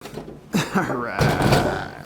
All right.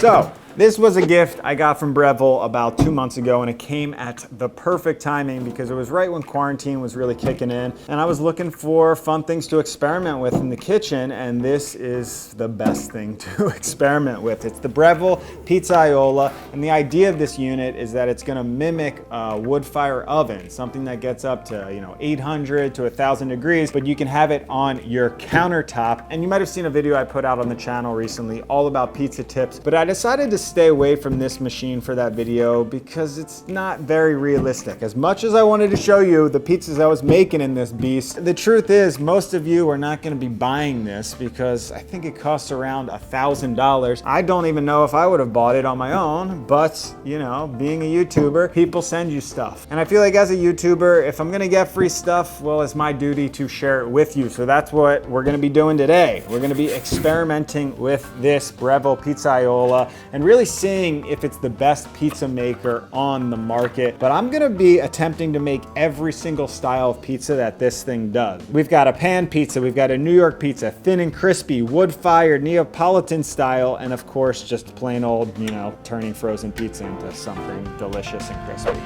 So, this was a gift I got from Breville about 2 months ago, and it came at the perfect timing because it was right when quarantine was really kicking in, and I was looking for fun things to experiment with in the kitchen, and this is the best thing to experiment with. It's the Breville Pizzaiolo, and the idea of this unit is that it's gonna mimic a wood fire oven, something that gets up to 800 to 1,000 degrees, but you can have it on your countertop. And you might have seen a video I put out on the channel recently all about pizza tips, but I decided to stay away from this machine for that video because it's not very realistic. As much as I wanted to show you the pizzas I was making in this beast, the truth is most of you are not going to be buying this because I think it costs around $1,000. I don't even know if I would have bought it on my own, but you know, being a YouTuber, people send you stuff. And I feel like as a YouTuber, if I'm going to get free stuff, well, it's my duty to share it with you. So that's what we're going to be doing today. We're going to be experimenting with this Breville Pizzaiolo and really seeing if it's the best pizza maker on the market. But I'm gonna be attempting to make every single style of pizza that this thing does. We've got a pan pizza, we've got a New York pizza, thin and crispy, wood-fired, Neapolitan style, and of course, just plain old, turning frozen pizza into something delicious and crispy.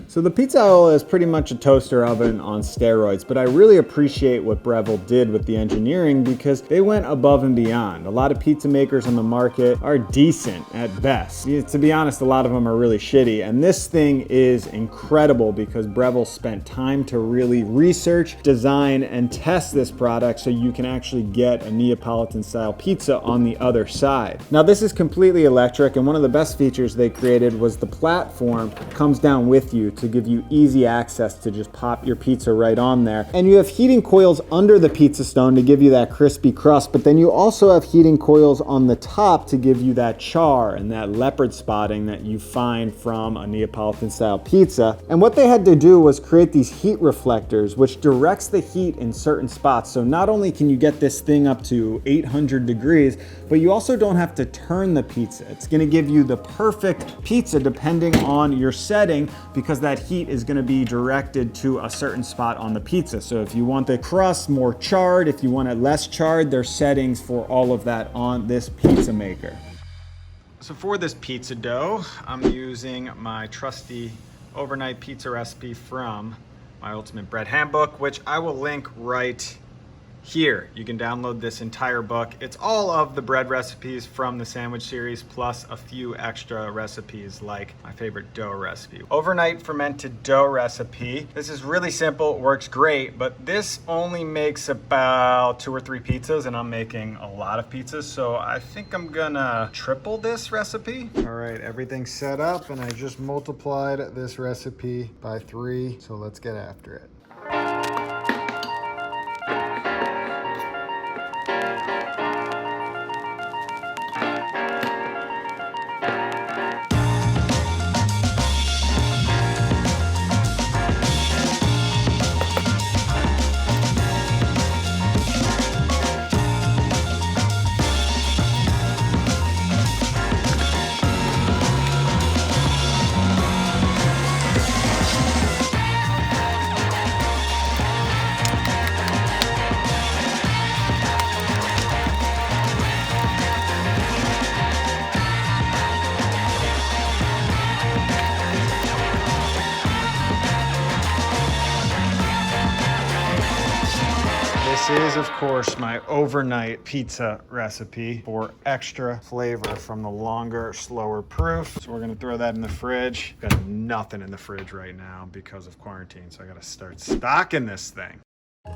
So the Pizzaiolo is pretty much a toaster oven on steroids, but I really appreciate what Breville did with the engineering because they went above and beyond. A lot of pizza makers on the market are decent at best. To be honest, a lot of them are really shitty, and this thing is incredible because Breville spent time to really research, design, and test this product so you can actually get a Neapolitan style pizza on the other side. Now this is completely electric, and one of the best features they created was the platform comes down with you to give you easy access to just pop your pizza right on there. And you have heating coils under the pizza stone to give you that crispy crust, but then you also have heating coils on the top to give you that char and that leopard spotting that you find from a Neapolitan style pizza. And what they had to do was create these heat reflectors, which directs the heat in certain spots. So not only can you get this thing up to 800 degrees, but you also don't have to turn the pizza. It's gonna give you the perfect pizza depending on your setting because that heat is going to be directed to a certain spot on the pizza. So if you want the crust more charred, if you want it less charred, there's settings for all of that on this pizza maker. So for this pizza dough, I'm using my trusty overnight pizza recipe from my Ultimate Bread Handbook, which I will link right here. You can download this entire book. It's all of the bread recipes from the sandwich series, plus a few extra recipes like my favorite dough recipe. Overnight fermented dough recipe. This is really simple, works great, but this only makes about 2 or 3 pizzas, and I'm making a lot of pizzas, so I think I'm gonna triple this recipe. All right, everything's set up, and I just multiplied this recipe by 3, so let's get after it. This is, of course, my overnight pizza recipe for extra flavor from the longer, slower proof. So we're gonna throw that in the fridge. Got nothing in the fridge right now because of quarantine, so I gotta start stocking this thing.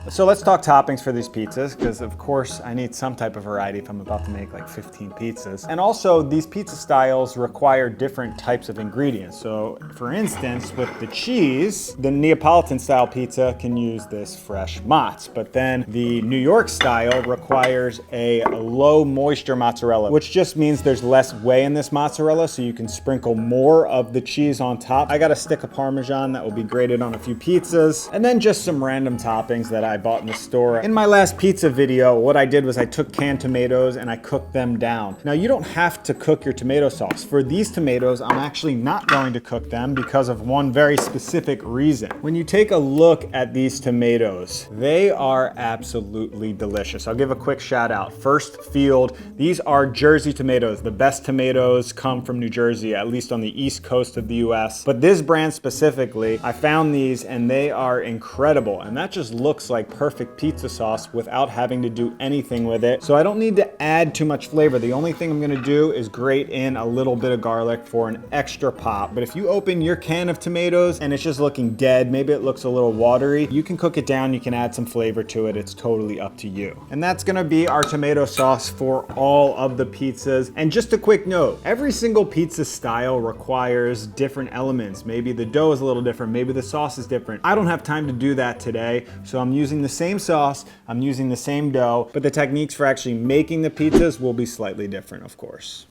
So let's talk toppings for these pizzas, because of course I need some type of variety if I'm about to make like 15 pizzas. And also these pizza styles require different types of ingredients. So for instance, with the cheese, the Neapolitan style pizza can use this fresh mozz, but then the New York style requires a low moisture mozzarella, which just means there's less whey in this mozzarella, so you can sprinkle more of the cheese on top. I got a stick of Parmesan that will be grated on a few pizzas, and then just some random toppings that that I bought in the store. In my last pizza video, what I did was I took canned tomatoes and I cooked them down. Now you don't have to cook your tomato sauce. For these tomatoes, I'm actually not going to cook them because of one very specific reason. When you take a look at these tomatoes, they are absolutely delicious. I'll give a quick shout out. First Field, these are Jersey tomatoes. The best tomatoes come from New Jersey, at least on the east coast of the US. But this brand specifically, I found these and they are incredible. And that just looks like perfect pizza sauce without having to do anything with it. So I don't need to add too much flavor. The only thing I'm gonna do is grate in a little bit of garlic for an extra pop. But if you open your can of tomatoes and it's just looking dead, maybe it looks a little watery, you can cook it down, you can add some flavor to it. It's totally up to you. And that's gonna be our tomato sauce for all of the pizzas. And just a quick note, every single pizza style requires different elements. Maybe the dough is a little different, maybe the sauce is different. I don't have time to do that today, so I'm using the same sauce, I'm using the same dough, but the techniques for actually making the pizzas will be slightly different, of course.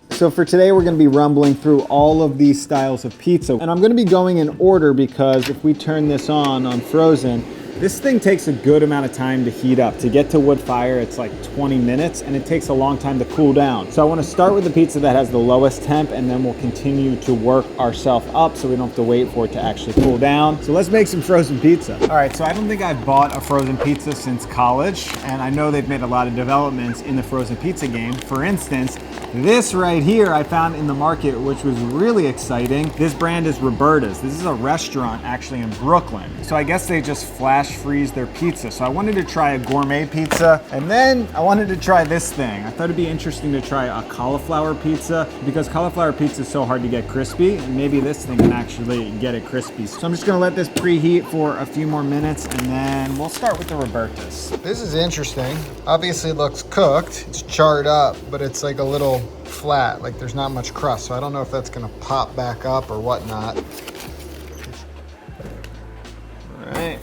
So for today, we're gonna be rumbling through all of these styles of pizza. And I'm gonna be going in order because if we turn this on frozen, this thing takes a good amount of time to heat up. To get to wood fire, it's like 20 minutes and it takes a long time to cool down. So I wanna start with the pizza that has the lowest temp and then we'll continue to work ourselves up so we don't have to wait for it to actually cool down. So let's make some frozen pizza. All right, so I don't think I've bought a frozen pizza since college, and I know they've made a lot of developments in the frozen pizza game. For instance, this right here I found in the market, which was really exciting. This brand is Roberta's. This is a restaurant actually in Brooklyn. So I guess they just flash freeze their pizza. So I wanted to try a gourmet pizza, and then I wanted to try this thing. I thought it'd be interesting to try a cauliflower pizza because cauliflower pizza is so hard to get crispy, and maybe this thing can actually get it crispy. So I'm just gonna let this preheat for a few more minutes, and then we'll start with the Roberta's. This is interesting. Obviously it looks cooked. It's charred up, but it's like a little flat, like there's not much crust. So I don't know if that's gonna pop back up or whatnot. All right.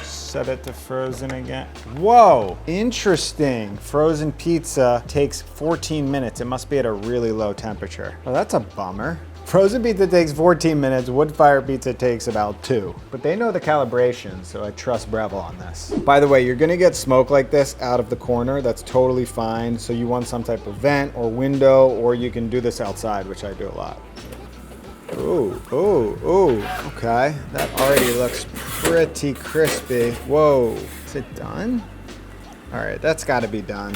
Set it to frozen again. Whoa, interesting. Frozen pizza takes 14 minutes. It must be at a really low temperature. Oh, that's a bummer. Frozen pizza takes 14 minutes, wood fire pizza takes about 2. But they know the calibration, so I trust Breville on this. By the way, you're gonna get smoke like this out of the corner. That's totally fine. So you want some type of vent or window, or you can do this outside, which I do a lot. Ooh, ooh, ooh, okay. That already looks pretty crispy. Whoa, is it done? All right, that's gotta be done.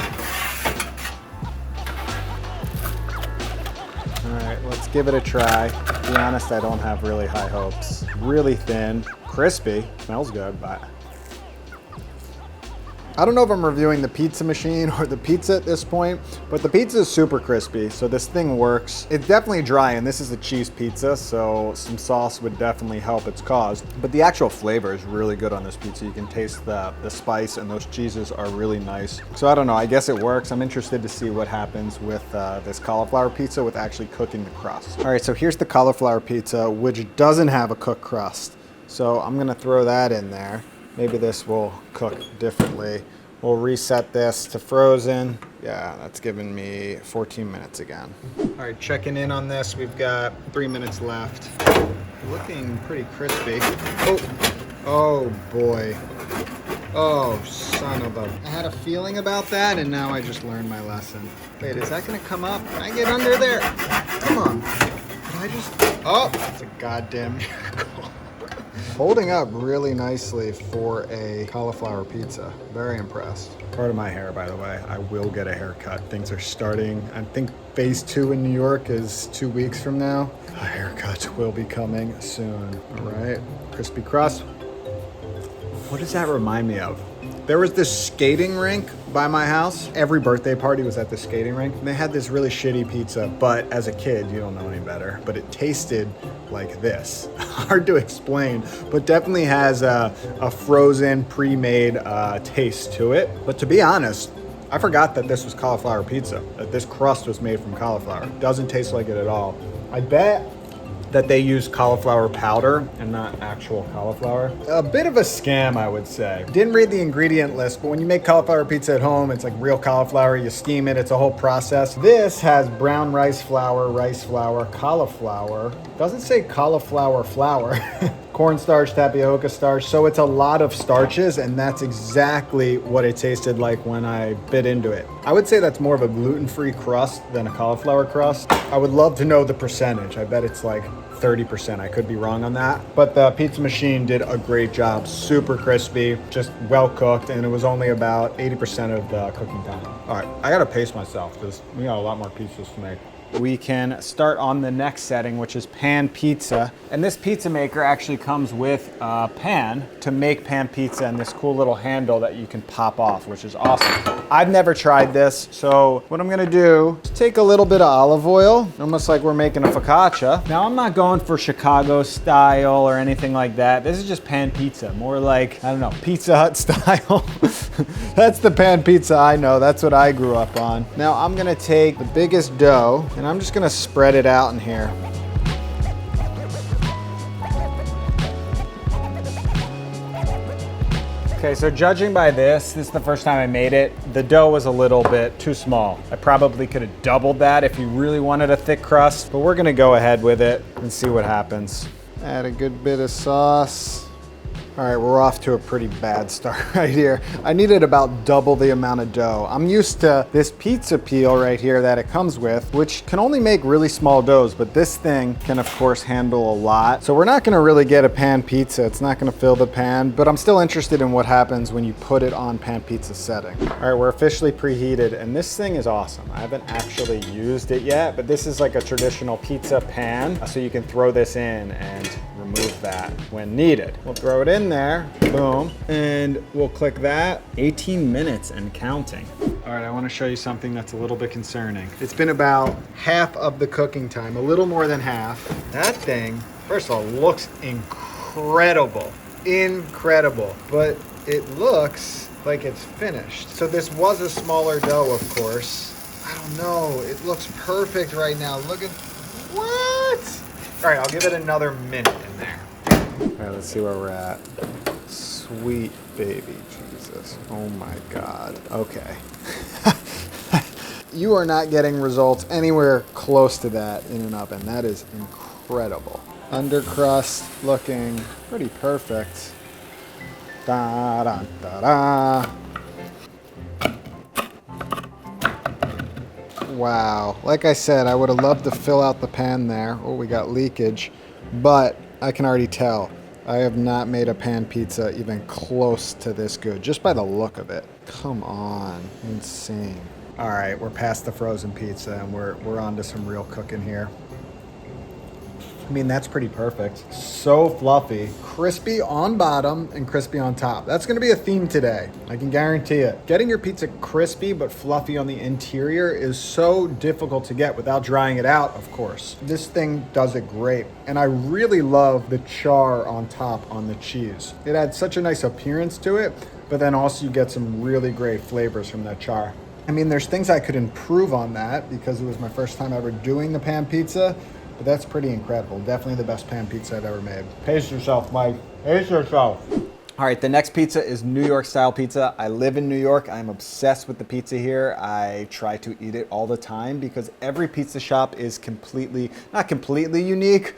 All right, let's give it a try. To be honest, I don't have really high hopes. Really thin, crispy, smells good, but I don't know if I'm reviewing the pizza machine or the pizza at this point, but the pizza is super crispy, so this thing works. It's definitely dry, and this is a cheese pizza, so some sauce would definitely help its cause. But the actual flavor is really good on this pizza. You can taste the spice, and those cheeses are really nice. So I don't know, I guess it works. I'm interested to see what happens with this cauliflower pizza with actually cooking the crust. All right, so here's the cauliflower pizza, which doesn't have a cooked crust. So I'm gonna throw that in there. Maybe this will cook differently. We'll reset this to frozen. Yeah, that's giving me 14 minutes again. All right, checking in on this. We've got 3 minutes left. Looking pretty crispy. Oh boy. Oh, son of a... I had a feeling about that, and now I just learned my lesson. Wait, is that gonna come up? Can I get under there? Come on. Can I just... Oh, it's a goddamn miracle. Holding up really nicely for a cauliflower pizza. Very impressed. Part of my hair, by the way. I will get a haircut. Things are starting. I think phase 2 in New York is 2 weeks from now. A haircut will be coming soon. All right, crispy crust. What does that remind me of? There was this skating rink by my house. Every birthday party was at the skating rink. And they had this really shitty pizza, but as a kid, you don't know any better. But it tasted like this. Hard to explain, but definitely has a frozen, pre-made taste to it. But to be honest, I forgot that this was cauliflower pizza, that this crust was made from cauliflower. It doesn't taste like it at all. I bet that they use cauliflower powder and not actual cauliflower. A bit of a scam, I would say. Didn't read the ingredient list, but when you make cauliflower pizza at home, it's like real cauliflower, you steam it, it's a whole process. This has brown rice flour, cauliflower. Doesn't say cauliflower flour. cornstarch, tapioca starch. So it's a lot of starches, and that's exactly what it tasted like when I bit into it. I would say that's more of a gluten-free crust than a cauliflower crust. I would love to know the percentage. I bet it's like 30%. I could be wrong on that. But the pizza machine did a great job. Super crispy, just well cooked, and it was only about 80% of the cooking time. All right, I gotta pace myself because we got a lot more pizzas to make. We can start on the next setting, which is pan pizza. And this pizza maker actually comes with a pan to make pan pizza and this cool little handle that you can pop off, which is awesome. I've never tried this, so what I'm gonna do is take a little bit of olive oil, almost like we're making a focaccia. Now I'm not going for Chicago style or anything like that. This is just pan pizza, more like, I don't know, Pizza Hut style. That's the pan pizza I know, that's what I grew up on. Now I'm gonna take the biggest dough, and I'm just gonna spread it out in here. Okay, so judging by this is the first time I made it. The dough was a little bit too small. I probably could have doubled that if you really wanted a thick crust, but we're gonna go ahead with it and see what happens. Add a good bit of sauce. All right, we're off to a pretty bad start right here. I needed about double the amount of dough. I'm used to this pizza peel right here that it comes with, which can only make really small doughs, but this thing can of course handle a lot. So we're not gonna really get a pan pizza. It's not gonna fill the pan, but I'm still interested in what happens when you put it on pan pizza setting. All right, we're officially preheated, and this thing is awesome. I haven't actually used it yet, but this is like a traditional pizza pan, so you can throw this in and remove that when needed. We'll throw it in there, boom, and we'll click that. 18 minutes and counting. All right, I want to show you something that's a little bit concerning. It's been about half of the cooking time, a little more than half. That thing, first of all, looks incredible, but it looks like it's finished. So this was a smaller dough, of course. I don't know, it looks perfect right now. Look at, what? All right, I'll give it another minute in there. All right, let's see where we're at. Sweet baby Jesus. Oh my God. Okay. You are not getting results anywhere close to that in an oven. That is incredible. Under crust looking pretty perfect. Da da da da. Wow, like I said, I would have loved to fill out the pan there. Oh, we got leakage, but I can already tell I have not made a pan pizza even close to this good, just by the look of it. Come on, insane. All right, we're past the frozen pizza and we're on to some real cooking here. I mean, that's pretty perfect. So fluffy, crispy on bottom and crispy on top. That's gonna be a theme today, I can guarantee it. Getting your pizza crispy but fluffy on the interior is so difficult to get without drying it out, of course. This thing does it great. And I really love the char on top on the cheese. It adds such a nice appearance to it, but then also you get some really great flavors from that char. I mean, there's things I could improve on that because it was my first time ever doing the pan pizza, but that's pretty incredible. Definitely the best pan pizza I've ever made. Pace yourself, Mike. Pace yourself. All right, the next pizza is New York style pizza. I live in New York. I'm obsessed with the pizza here. I try to eat it all the time because every pizza shop is not completely unique.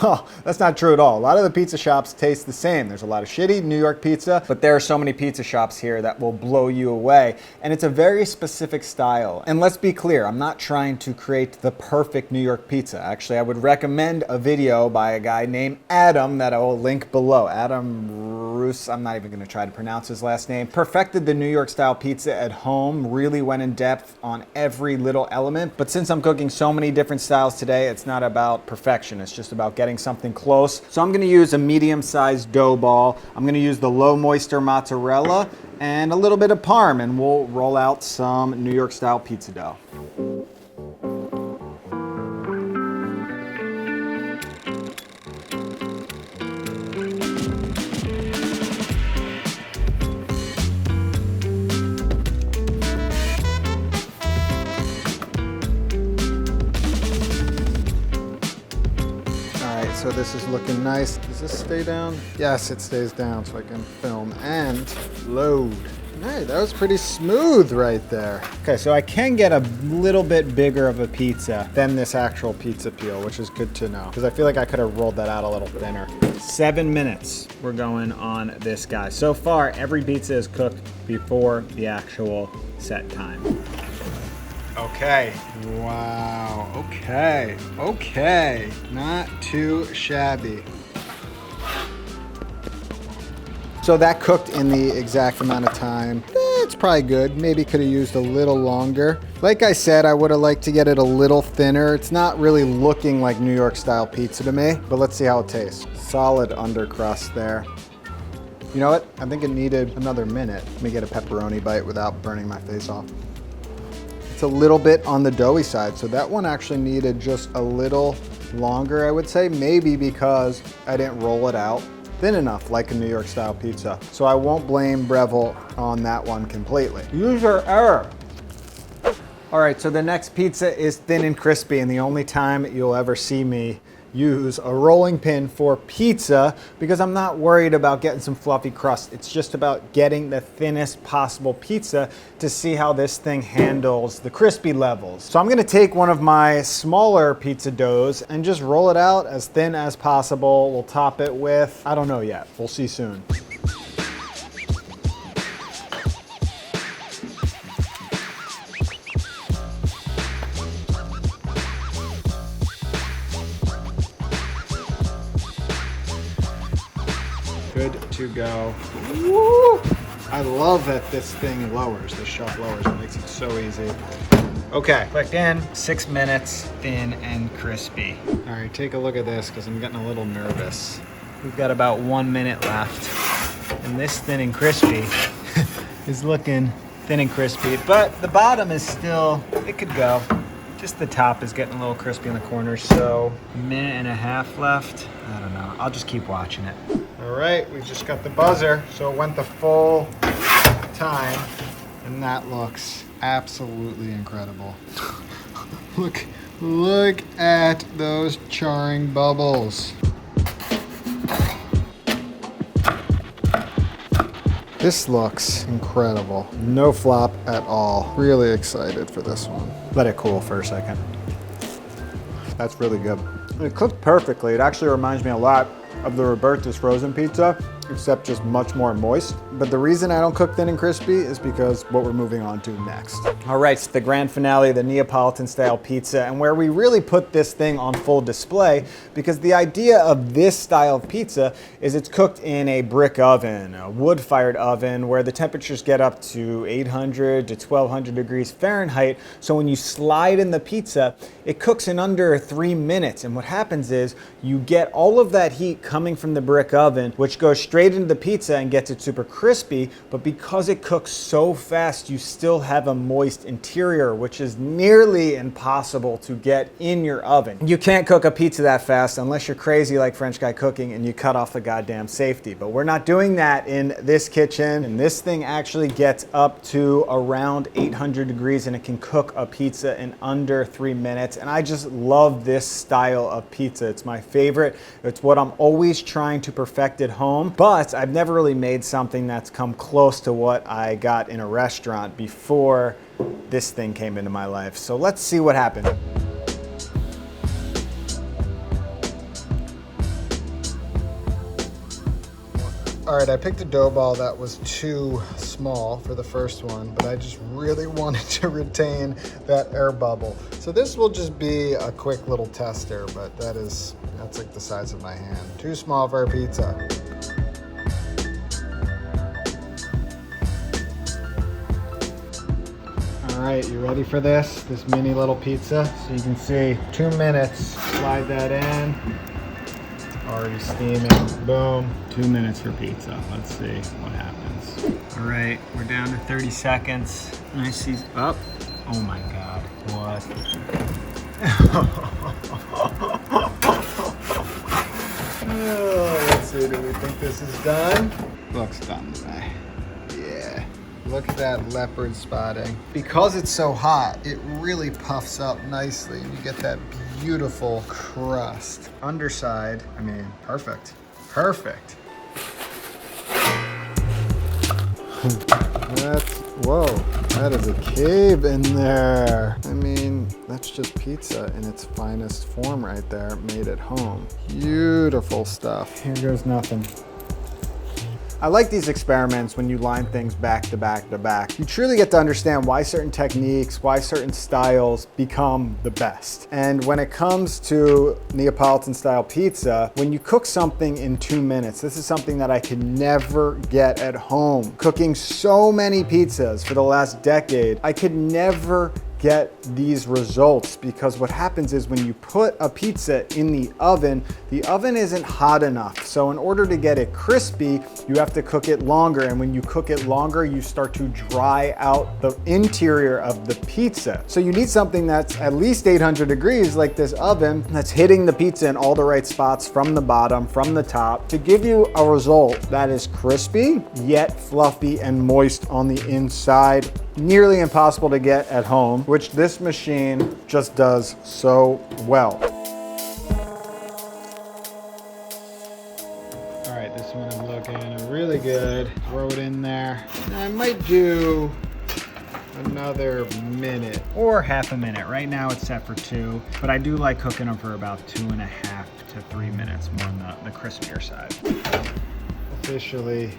Well, that's not true at all. A lot of the pizza shops taste the same. There's a lot of shitty New York pizza, but there are so many pizza shops here that will blow you away. And it's a very specific style. And let's be clear, I'm not trying to create the perfect New York pizza. Actually, I would recommend a video by a guy named Adam that I will link below. Adam I'm not even going to try to pronounce his last name. Perfected the New York style pizza at home, really went in depth on every little element. But since I'm cooking so many different styles today, it's not about perfection. It's just about getting something close. So I'm going to use a medium-sized dough ball. I'm going to use the low moisture mozzarella and a little bit of parm, and we'll roll out some New York style pizza dough. So this is looking nice. Does this stay down? Yes, it stays down so I can film and load. Hey, that was pretty smooth right there. Okay, so I can get a little bit bigger of a pizza than this actual pizza peel, which is good to know, because I feel like I could have rolled that out a little thinner. 7 minutes we're going on this guy. So far, every pizza is cooked before the actual set time. Okay. Wow. Okay. Okay. Not too shabby. So that cooked in the exact amount of time. It's probably good. Maybe could have used a little longer. Like I said, I would have liked to get it a little thinner. It's not really looking like New York style pizza to me, but let's see how it tastes. Solid under crust there. You know what? I think it needed another minute. Let me get a pepperoni bite without burning my face off. It's a little bit on the doughy side, so that one actually needed just a little longer, I would say. Maybe because I didn't roll it out thin enough like a New York style pizza. So I won't blame Breville on that one completely. User error. All right, so the next pizza is thin and crispy, and the only time you'll ever see me use a rolling pin for pizza, because I'm not worried about getting some fluffy crust. It's just about getting the thinnest possible pizza to see how this thing handles the crispy levels. So I'm gonna take one of my smaller pizza doughs and just roll it out as thin as possible. We'll top it with, I don't know yet, we'll see soon. Good to go. Woo! I love that this thing lowers, this shelf lowers, it makes it so easy. Okay, clicked in, 6 minutes, thin and crispy. All right, take a look at this because I'm getting a little nervous. We've got about 1 minute left, and this thin and crispy is looking thin and crispy, but the bottom is still, it could go. Just the top is getting a little crispy in the corners, so 1.5 minutes left. I don't know, I'll just keep watching it. All right, we just got the buzzer, so it went the full time, and that looks absolutely incredible. Look at those charring bubbles. This looks incredible. No flop at all. Really excited for this one. Let it cool for a second. That's really good. It cooked perfectly. It actually reminds me a lot of the Roberta's frozen pizza, except just much more moist. But the reason I don't cook thin and crispy is because what we're moving on to next. All right, so the grand finale, the Neapolitan style pizza, and where we really put this thing on full display, because the idea of this style of pizza is it's cooked in a brick oven, a wood-fired oven, where the temperatures get up to 800 to 1200 degrees Fahrenheit. So when you slide in the pizza, it cooks in under 3 minutes. And what happens is you get all of that heat coming from the brick oven, which goes straight into the pizza and gets it super crispy, but because it cooks so fast, you still have a moist interior, which is nearly impossible to get in your oven. You can't cook a pizza that fast unless you're crazy like French guy cooking and you cut off the goddamn safety, but we're not doing that in this kitchen, and this thing actually gets up to around 800 degrees and it can cook a pizza in under 3 minutes, and I just love this style of pizza. It's my favorite. It's what I'm always trying to perfect at home, but I've never really made something that's come close to what I got in a restaurant before this thing came into my life. So let's see what happened. All right, I picked a dough ball that was too small for the first one, but I just really wanted to retain that air bubble. So this will just be a quick little tester, but that's like the size of my hand. Too small for a pizza. All right, you ready for this mini little pizza? So you can see 2 minutes, slide that in. Already steaming, boom. 2 minutes for pizza. Let's see what happens. All right, we're down to 30 seconds. And I see, oh my God, what? Oh, let's see, do we think this is done? Looks done to me. Yeah. Look at that leopard spotting. Because it's so hot, it really puffs up nicely and you get that beautiful crust. Underside, I mean, perfect. Perfect. Whoa, that is a cave in there. I mean, that's just pizza in its finest form right there, made at home. Beautiful stuff. Here goes nothing. I like these experiments when you line things back to back to back. You truly get to understand why certain techniques, why certain styles become the best. And when it comes to Neapolitan style pizza, when you cook something in 2 minutes, this is something that I could never get at home. Cooking so many pizzas for the last decade, I could never get these results because what happens is when you put a pizza in the oven isn't hot enough. So in order to get it crispy, you have to cook it longer. And when you cook it longer, you start to dry out the interior of the pizza. So you need something that's at least 800 degrees like this oven that's hitting the pizza in all the right spots from the bottom, from the top to give you a result that is crispy, yet fluffy and moist on the inside. Nearly impossible to get at home, which this machine just does so well. All right, this one is looking really good. Throw it in there. I might do another minute or half a minute. Right now it's set for 2, but I do like cooking them for about 2.5 to 3 minutes, more on the crispier side. Officially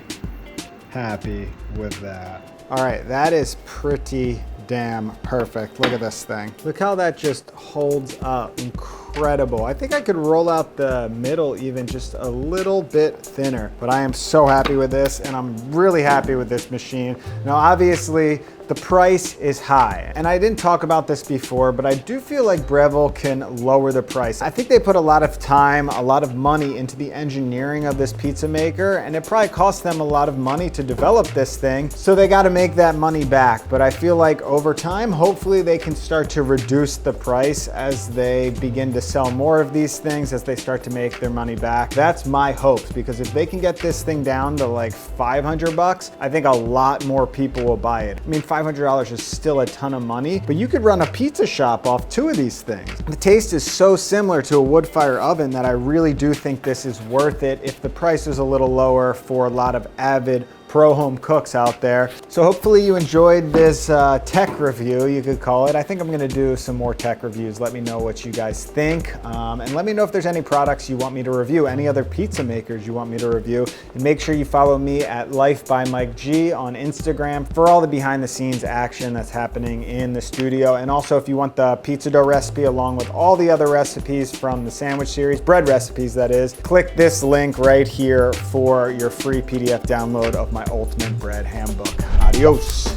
happy with that. All right, that is pretty damn perfect. Look at this thing. Look how that just holds up. Incredible. I think I could roll out the middle even just a little bit thinner, but I am so happy with this and I'm really happy with this machine. Now, obviously, the price is high. And I didn't talk about this before, but I do feel like Breville can lower the price. I think they put a lot of time, a lot of money into the engineering of this pizza maker, and it probably cost them a lot of money to develop this thing. So they got to make that money back. But I feel like over time, hopefully they can start to reduce the price as they begin to sell more of these things, as they start to make their money back. That's my hopes, because if they can get this thing down to like 500 bucks, I think a lot more people will buy it. I mean, $500 is still a ton of money, but you could run a pizza shop off 2 of these things. The taste is so similar to a wood fire oven that I really do think this is worth it if the price is a little lower for a lot of avid pro home cooks out there. So hopefully you enjoyed this tech review, you could call it. I think I'm gonna do some more tech reviews. Let me know what you guys think. And let me know if there's any products you want me to review, any other pizza makers you want me to review. And make sure you follow me at Life by Mike G on Instagram for all the behind the scenes action that's happening in the studio. And also if you want the pizza dough recipe along with all the other recipes from the sandwich series, bread recipes that is, click this link right here for your free PDF download of my ultimate bread handbook. Adios.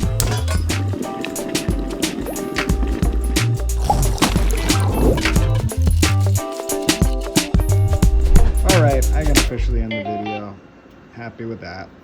All right, I can officially end the video. Happy with that.